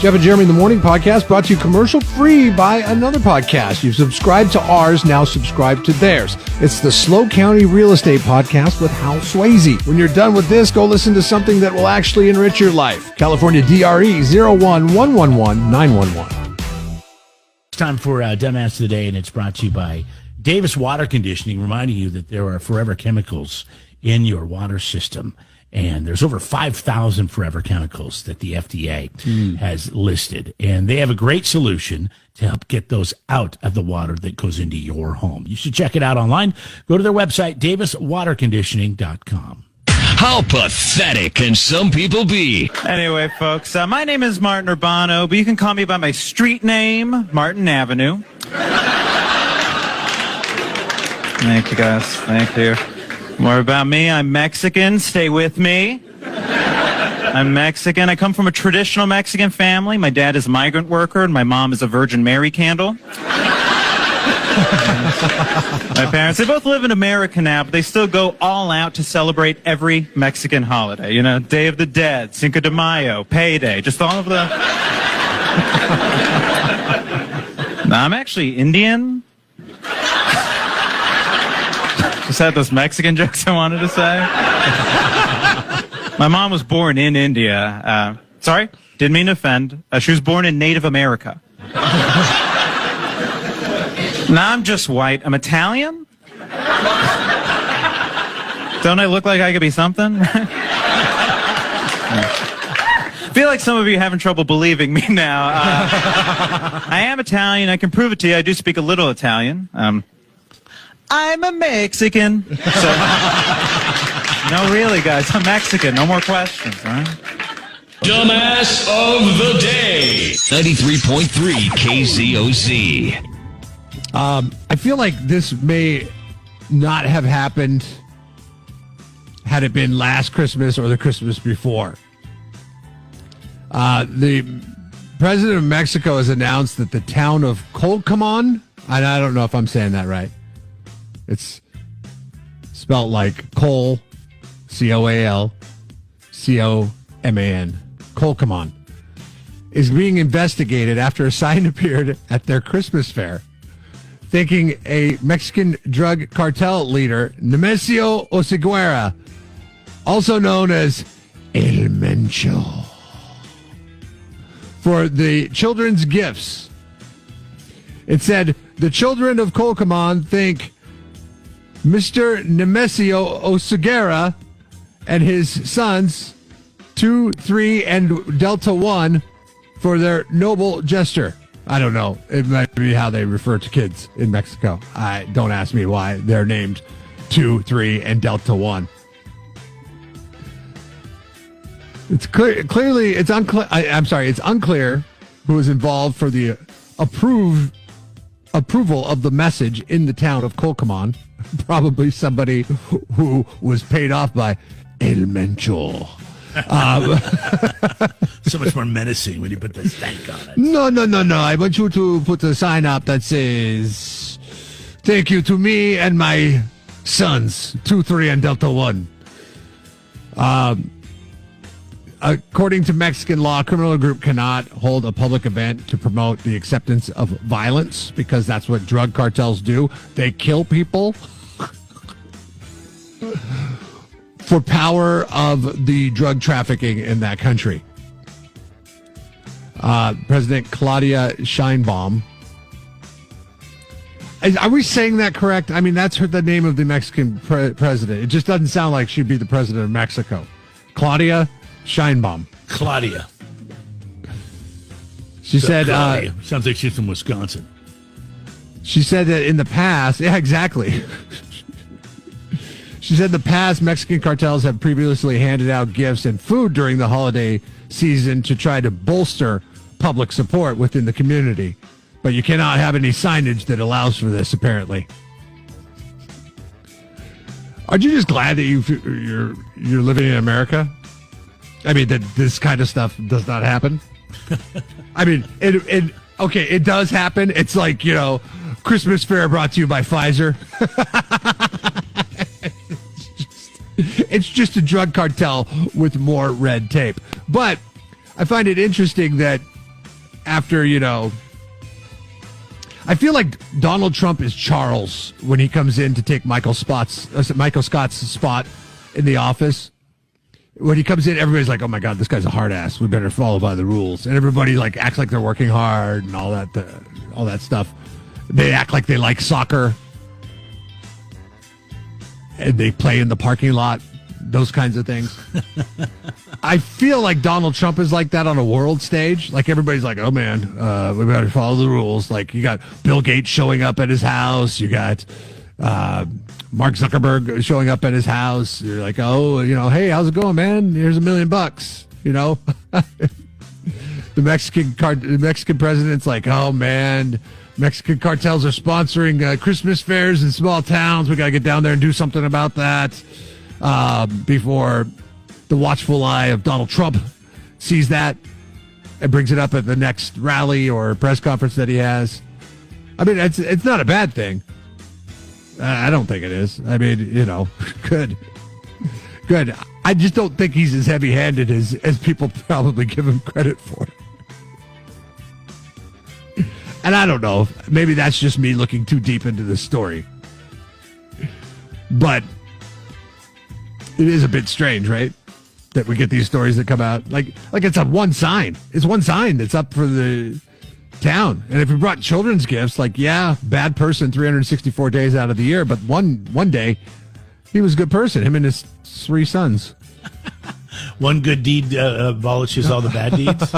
Jeff and Jeremy in the Morning podcast brought to you commercial free by another podcast. You've subscribed to ours, now subscribe to theirs. It's the Slow County Real Estate Podcast with Hal Swayze. When you're done with this, go listen to something that will actually enrich your life. California DRE 011119111. It's time for Dumbass of the Day, and it's brought to you by Davis Water Conditioning, reminding you that there are forever chemicals in your water system. And there's over 5,000 forever chemicals that the FDA has listed. And they have a great solution to help get those out of the water that goes into your home. You should check it out online. Go to their website, daviswaterconditioning.com. How pathetic can some people be? Anyway, folks, my name is Martin Urbano, but you can call me by my street name, Martin Avenue. Thank you, guys. Thank you. More about me. I'm Mexican. Stay with me. I'm Mexican. I come from a traditional Mexican family. My dad is a migrant worker, and my mom is a Virgin Mary candle. My parents, they both live in America now, but they still go all out to celebrate every Mexican holiday. You know, Day of the Dead, Cinco de Mayo, Payday, just all of the... No, I'm actually Indian. Just had those Mexican jokes I wanted to say. My mom was born in India. Sorry, didn't mean to offend. She was born in Native America. Nah, I'm just white. I'm Italian? Don't I look like I could be something? I feel like some of you are having trouble believing me now. I am Italian. I can prove it to you. I do speak a little Italian. I'm a Mexican. So, no, really, guys, I'm Mexican. No more questions, all right? Dumbass of the Day. 93.3 KZOZ. I feel like this may not have happened had it been last Christmas or the Christmas before. The president of Mexico has announced that the town of Colcaman, and I don't know if I'm saying that right. It's spelled like coal, C-O-A-L, C-O-M-A-N, Colcaman, is being investigated after a sign appeared at their Christmas fair, thanking a Mexican drug cartel leader, Nemesio Oseguera, also known as El Mencho, for the children's gifts. It said, the children of Colcaman thank Mr. Nemesio Oseguera and his sons, 2, 3, and Delta 1, for their noble gesture. I don't know. It might be how they refer to kids in Mexico. Don't ask me why they're named 2, 3, and Delta 1. It's clearly it's unclear. It's unclear who is involved for the approval of the message in the town of Colcaman. Probably somebody who was paid off by El Mencho. So much more menacing when you put the stank on it. No. I want you to put a sign up that says, thank you to me and my sons, 2, 3, and Delta 1. According to Mexican law, a criminal group cannot hold a public event to promote the acceptance of violence because that's what drug cartels do. They kill people for power of the drug trafficking in that country. President Claudia Sheinbaum. Are we saying that correct? I mean, that's the name of the Mexican president. It just doesn't sound like she'd be the president of Mexico. Claudia Sheinbaum. Claudia. She said... Claudia. Sounds like she's from Wisconsin. She said that in the past... Yeah, exactly. She said in the past, Mexican cartels have previously handed out gifts and food during the holiday season to try to bolster public support within the community. But you cannot have any signage that allows for this, apparently. Aren't you just glad that you're living in America? I mean, that this kind of stuff does not happen. I mean, it does happen. It's like, Christmas fair brought to you by Pfizer. It's just a drug cartel with more red tape. But I find it interesting that after, I feel like Donald Trump is Charles when he comes in to take Michael Scott's spot in the office. When he comes in, everybody's like, "Oh my God, this guy's a hard ass. We better follow by the rules." And everybody like acts like they're working hard and all that stuff. They act like they like soccer, and they play in the parking lot. Those kinds of things. I feel like Donald Trump is like that on a world stage. Like everybody's like, "Oh man, we better follow the rules." Like you got Bill Gates showing up at his house. You got Mark Zuckerberg showing up at his house. You're like, "Oh, hey, how's it going, man? Here's $1 million." The Mexican president's like, "Oh man, Mexican cartels are sponsoring Christmas fairs in small towns. We got to get down there and do something about that." Before the watchful eye of Donald Trump sees that and brings it up at the next rally or press conference that he has. I mean, it's not a bad thing. I don't think it is. I mean, good. I just don't think he's as heavy-handed as people probably give him credit for. And I don't know. Maybe that's just me looking too deep into the story. But it is a bit strange, right? That we get these stories that come out. Like it's one sign. It's one sign that's up for the town. And if we brought children's gifts, bad person 364 days out of the year, but one day he was a good person, him and his 3 sons. One good deed abolishes all the bad deeds.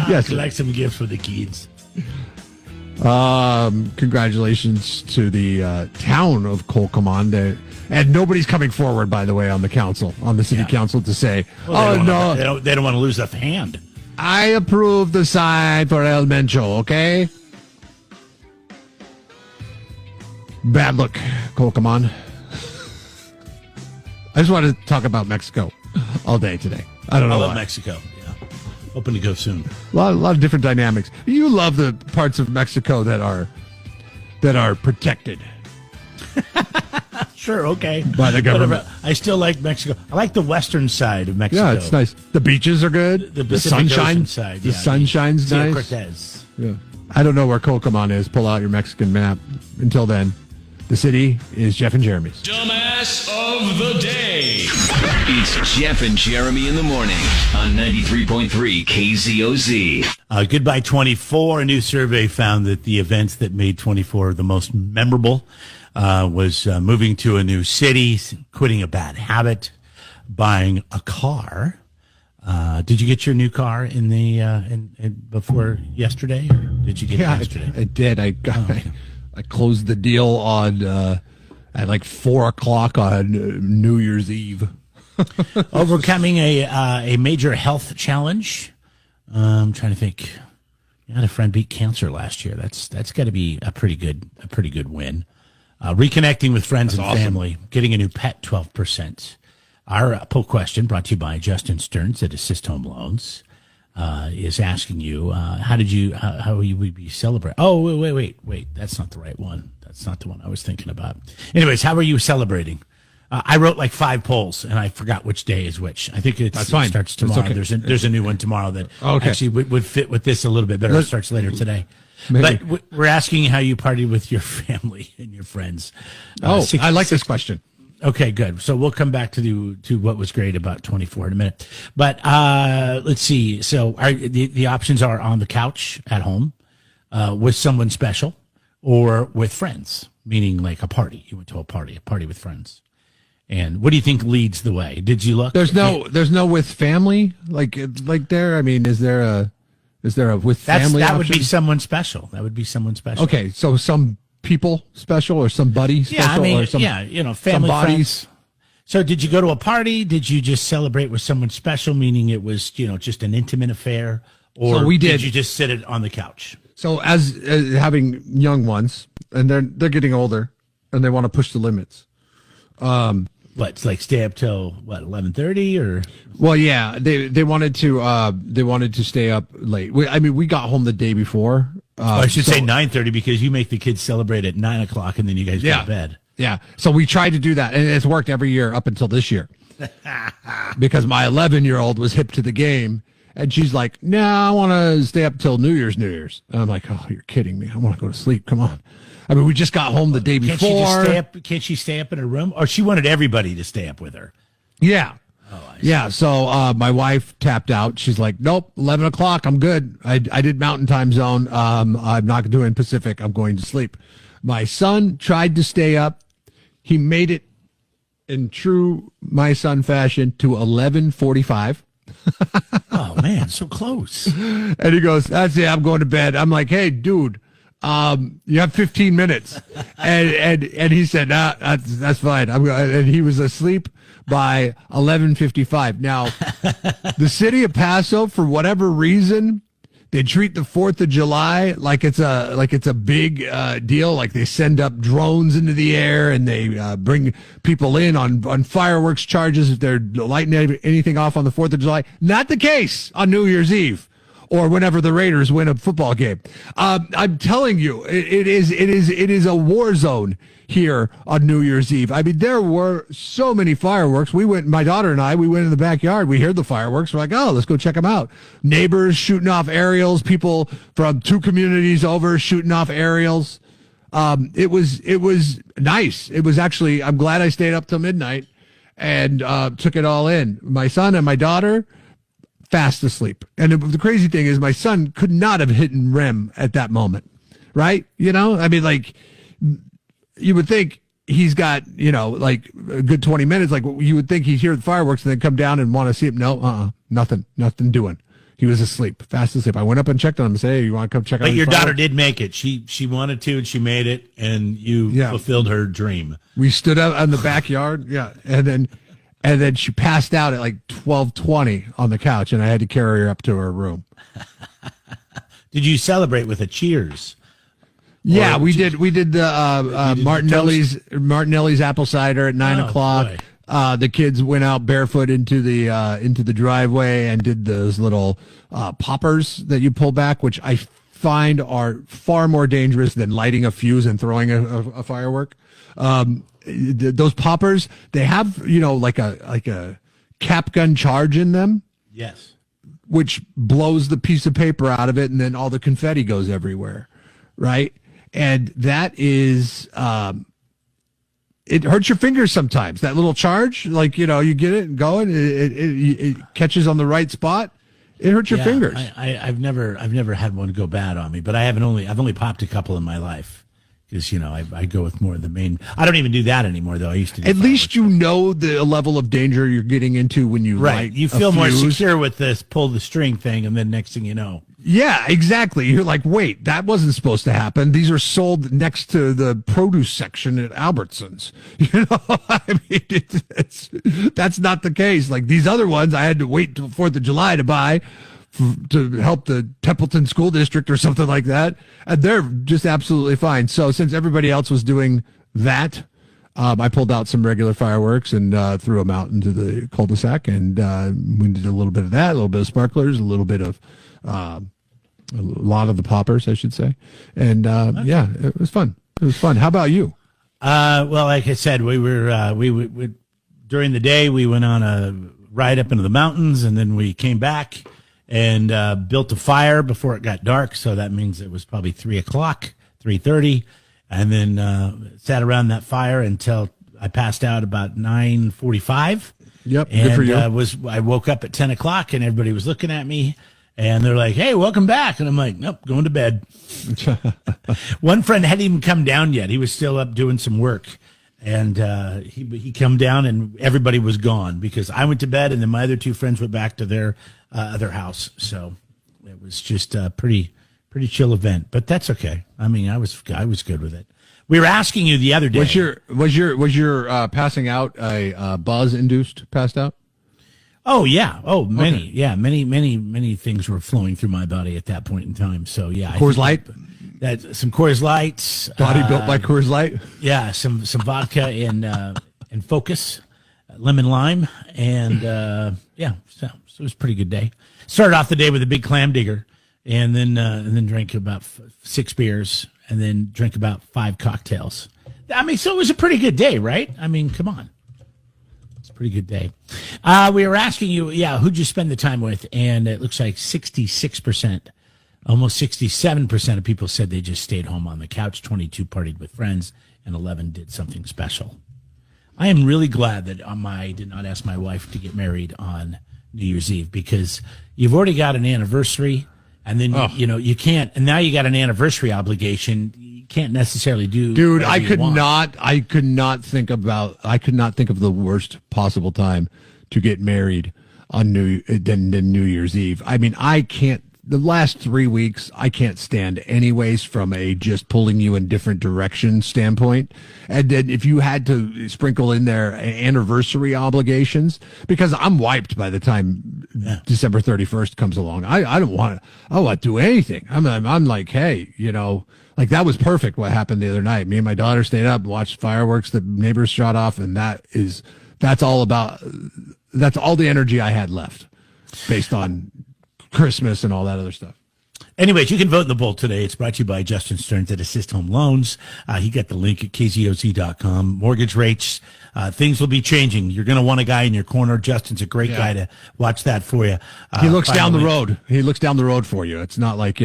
Yes. Collect some gifts for the kids. Congratulations to the town of Colquhoun. And nobody's coming forward, by the way, on the city council to say, no. They don't want to lose a hand. I approve the sign for El Mencho, okay? Bad look, Colquhoun. I just want to talk about Mexico all day today. I don't know I love why. Mexico. Yeah. Hoping to go soon. A lot of different dynamics. You love the parts of Mexico that are protected. Sure, okay. By the government. Whatever. I still like Mexico. I like the western side of Mexico. Yeah, it's nice. The beaches are good. The Pacific sunshine Ocean side. The sunshine's nice. Cortez. Yeah. I don't know where Colquhoun is. Pull out your Mexican map. Until then, the city is Jeff and Jeremy's. Dumbass of the day. It's Jeff and Jeremy in the morning on 93.3 KZOZ. Goodbye 24. A new survey found that the events that made 24 the most memorable was moving to a new city, quitting a bad habit, buying a car. Did you get your new car in before yesterday, or did you get it yesterday? I did. I closed the deal on at like 4:00 on New Year's Eve. Overcoming a major health challenge. I'm trying to think. You had a friend beat cancer last year. That's got to be a pretty good win. Reconnecting with friends and family, getting a new pet, 12%. Our poll question, brought to you by Justin Stearns at Assist Home Loans, is asking you, how you would be celebrating? Oh, wait. That's not the right one. That's not the one I was thinking about. Anyways, how are you celebrating? I wrote like 5 polls, and I forgot which day is which. I think it starts tomorrow. Okay. There's a new one tomorrow that actually would fit with this a little bit better. It starts later today. Maybe. But we're asking how you party with your family and your friends. I like this question. Okay, good. So we'll come back to what was great about 24 in a minute. But let's see. So the options are on the couch at home with someone special or with friends, meaning like a party. You went to a party with friends. And what do you think leads the way? Did you look? There's no with family like there. I mean, is there a with family? That option? would be someone special. That would be someone special. Okay, so some people special or somebody special or some family, bodies. friends. So did you go to a party? Did you just celebrate with someone special, meaning it was just an intimate affair, or so we did you just sit it on the couch? So as having young ones, and they're getting older, and they want to push the limits. What, like stay up till 11:30 or? Well, yeah, they wanted to stay up late. We got home the day before. I should say 9:30 because you make the kids celebrate at 9:00 and then you guys go to bed. Yeah, so we tried to do that, and it's worked every year up until this year, because my 11-year-old was hip to the game, And she's like, no, I want to stay up till New Year's. And I'm like, oh, you're kidding me. I want to go to sleep. Come on. I mean, we just got home the day before. Can't she just stay up? Can't she stay up in her room? Or she wanted everybody to stay up with her? Yeah. Oh, yeah. So my wife tapped out. She's like, nope, 11 o'clock. I'm good. I did Mountain Time Zone. I'm not doing Pacific. I'm going to sleep. My son tried to stay up. He made it in true my son fashion to 11:45. Oh man, so close. And he goes, that's it, I'm going to bed. I'm like, hey, dude, you have 15 minutes. And he said, nah, that's fine. And he was asleep by 11:55. Now, the city of Paso, for whatever reason, they treat the 4th of July like it's a big deal. Like they send up drones into the air and they bring people in on fireworks charges if they're lighting anything off on the 4th of July. Not the case on New Year's Eve or whenever the Raiders win a football game. I'm telling you, it is a war zone here on New Year's Eve. I mean, there were so many fireworks. My daughter and I, we went in the backyard. We heard the fireworks. We're like, oh, let's go check them out. Neighbors shooting off aerials. People from 2 communities over shooting off aerials. It was nice. It was actually, I'm glad I stayed up till midnight and took it all in. My son and my daughter, fast asleep. And the crazy thing is my son could not have hit REM at that moment, right? You know, I mean, like, you would think he's got, like a good 20 minutes. Like you would think he'd hear the fireworks and then come down and want to see him. No, nothing doing. He was asleep, fast asleep. I went up and checked on him and said, hey, you want to come check out? But your daughter did make it. She wanted to, and she made it, and you fulfilled her dream. We stood out in the backyard. Yeah. And then she passed out at like 12:20 on the couch, and I had to carry her up to her room. Did you celebrate with a cheers? Yeah, we did the Martinelli's apple cider at 9 o'clock. Boy. The kids went out barefoot into the driveway and did those little poppers that you pull back, which I find are far more dangerous than lighting a fuse and throwing a firework. Those poppers, they have like a cap gun charge in them. Yes, which blows the piece of paper out of it, and then all the confetti goes everywhere, right? And that is, it hurts your fingers sometimes. That little charge, like, you get it going, it catches on the right spot. It hurts your fingers. I've never had one go bad on me, but I've only popped a couple in my life. Because, I go with more of the main. I don't even do that anymore, though. I used to do At least you know the level of danger you're getting into when you light you feel more secure with this pull the string thing, and then next thing you know. Yeah, exactly. You're like, wait, that wasn't supposed to happen. These are sold next to the produce section at Albertsons. I mean, that's not the case. Like these other ones, I had to wait till 4th of July to buy to help the Templeton School District or something like that. And they're just absolutely fine. So since everybody else was doing that, I pulled out some regular fireworks and threw them out into the cul-de-sac. And we did a little bit of that, a little bit of sparklers, a little bit of a lot of the poppers, I should say. And yeah, it was fun. It was fun. How about you? Well, like I said, we were during the day we went on a ride up into the mountains, and then we came back and built a fire before it got dark. So that means it was probably 3:30, and then sat around that fire until I passed out about 9:45. Yep, and good for you. I woke up at 10 o'clock, and everybody was looking at me. And they're like, hey, welcome back. And I'm like, nope, going to bed. One friend hadn't even come down yet. He was still up doing some work. And he come down, and everybody was gone because I went to bed, and then my other 2 friends went back to their other house. So it was just a pretty chill event. But that's okay. I mean, I was good with it. We were asking you the other day. Was your passing out a buzz-induced passed out? Oh yeah. Oh, many. Okay. Yeah, many things were flowing through my body at that point in time. So yeah, Coors Light. That some Coors Lights. Body built by Coors Light. Yeah, some vodka and Focus, lemon lime, and yeah. So it was a pretty good day. Started off the day with a big clam digger, and then drank about 6 beers, and then drank about 5 cocktails. I mean, so it was a pretty good day, right? I mean, come on. pretty good day. We were asking you, who'd you spend the time with? And it looks like 66%, almost 67% of people said they just stayed home on the couch. 22 partied with friends, and 11 did something special. I am really glad that I did not ask my wife to get married on New Year's Eve, because you've already got an anniversary, and then you can't, and now you got an anniversary obligation. You can't necessarily do. Dude, I could not think of the worst possible time to get married on New Year's Eve. I mean, I can't. The last 3 weeks, I can't stand anyways from a just pulling you in different directions standpoint. And then if you had to sprinkle in their anniversary obligations, because I'm wiped by the time December 31st comes along. I don't want to do anything. I'm like, hey, like that was perfect what happened the other night. Me and my daughter stayed up, watched fireworks the neighbors shot off, and that's all the energy I had left based on Christmas and all that other stuff. Anyways, you can vote in the poll today. It's brought to you by Justin Stearns at Assist Home Loans. He got the link at kzoz.com. Mortgage rates, things will be changing. You're going to want a guy in your corner. Justin's a great guy to watch that for you. He looks down the road. He looks down the road for you. It's not like,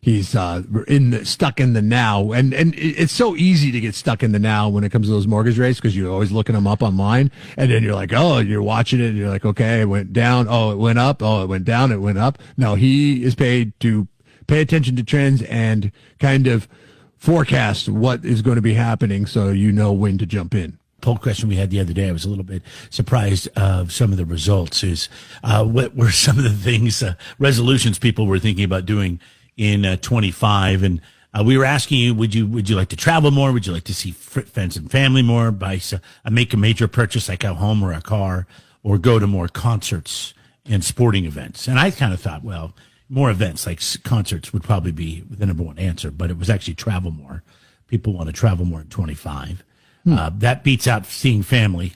he's stuck in the now, and it's so easy to get stuck in the now when it comes to those mortgage rates, because you're always looking them up online, and then you're like, oh, you're watching it and you're like, okay, it went down, oh, it went up, oh, it went down, it went up. No, he is paid to pay attention to trends and kind of forecast what is going to be happening, so you know when to jump in. Poll question we had the other day, I was a little bit surprised of some of the results, is what were some of the things, resolutions people were thinking about doing in 25, and we were asking you, would you like to travel more? Would you like to see friends and family more? Make a major purchase like a home or a car, or go to more concerts and sporting events? And I kind of thought, well, more events like concerts would probably be the number one answer, but it was actually travel more. People want to travel more in 25. That beats out seeing family,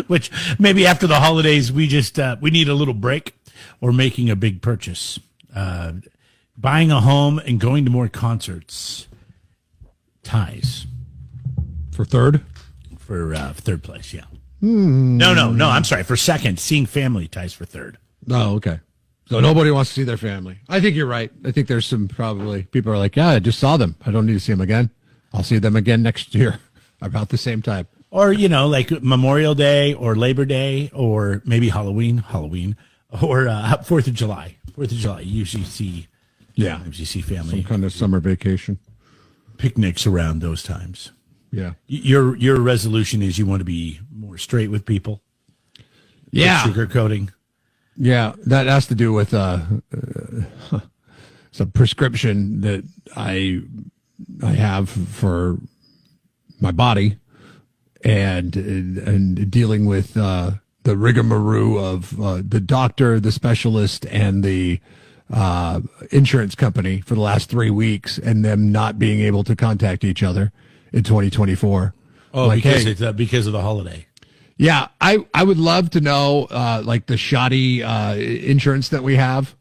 which maybe after the holidays we just we need a little break, or making a big purchase. Buying a home and going to more concerts ties for third place. Yeah. No. I'm sorry. For second, seeing family ties for third. Oh, okay. So nobody wants to see their family. I think you're right. I think there's some probably people are like, yeah, I just saw them. I don't need to see them again. I'll see them again next year about the same time. Or, like Memorial Day or Labor Day, or maybe Halloween, or 4th of July. 4th of July, you usually see. Yeah, sometimes you see family. Some kind of summer vacation. Picnics around those times. Yeah. Your resolution is you want to be more straight with people? Yeah. Sugarcoating? Yeah, that has to do with some prescription that I have for my body, and dealing with the rigmarole of the doctor, the specialist, and the insurance company for the last 3 weeks, and them not being able to contact each other in 2024. Oh, like, because of the holiday. Yeah, I would love to know, like the shoddy insurance that we have,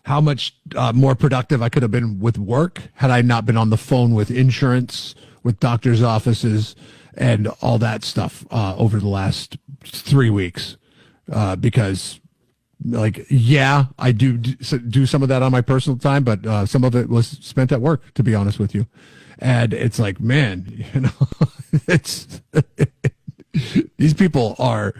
how much more productive I could have been with work had I not been on the phone with insurance, with doctors' offices, and all that stuff over the last 3 weeks. Because, like, yeah, I do some of that on my personal time, but some of it was spent at work, to be honest with you. And it's like, man, it's these people are,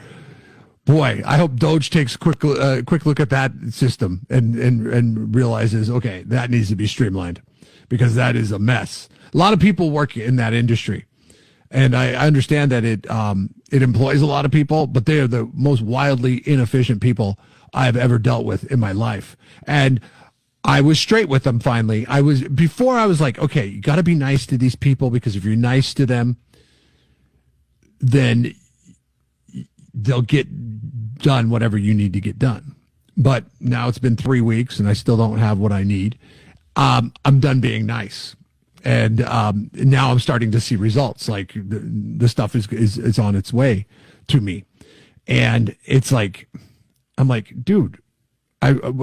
boy, I hope Doge takes a quick look at that system and realizes, okay, that needs to be streamlined, because that is a mess. A lot of people work in that industry, and I understand that it employs a lot of people, but they are the most wildly inefficient people I've ever dealt with in my life. And I was straight with them finally. Before I was like, okay, you got to be nice to these people, because if you're nice to them, then they'll get done whatever you need to get done. But now it's been 3 weeks and I still don't have what I need. I'm done being nice. And now I'm starting to see results. Like the stuff is on its way to me. And it's like, I'm like, dude,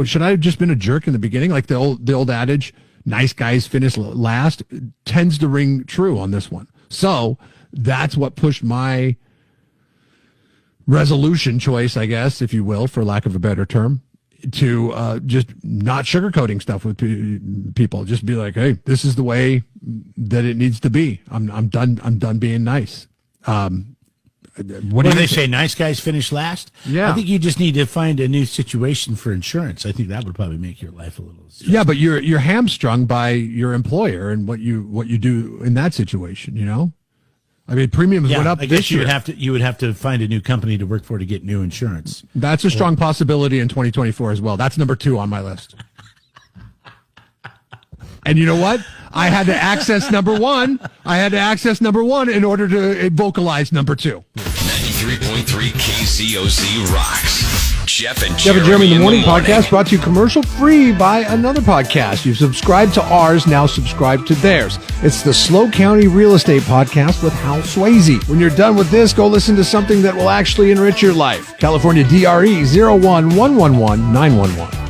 should I have just been a jerk in the beginning? Like the old adage, nice guys finish last, tends to ring true on this one. So that's what pushed my resolution choice, I guess, if you will, for lack of a better term, to just not sugarcoating stuff with people. Just be like, hey, this is the way that it needs to be. I'm done being nice. What do they say? Nice guys finish last. Yeah, I think you just need to find a new situation for insurance. I think that would probably make your life a little. Stressful. Yeah, but you're hamstrung by your employer and what you do in that situation. You know, I mean, premiums went up this year. You would have to find a new company to work for to get new insurance. That's a strong possibility in 2024 as well. That's number 2 on my list. And you know what? I had to access number 1. I had to access number 1 in order to vocalize number 2. 93.3 KZOZ rocks. Jeff and Jeremy in the Morning podcast brought to you commercial free by another podcast. You've subscribed to ours, now subscribe to theirs. It's the Slow County Real Estate Podcast with Hal Swayze. When you're done with this, go listen to something that will actually enrich your life. California DRE 01111 911.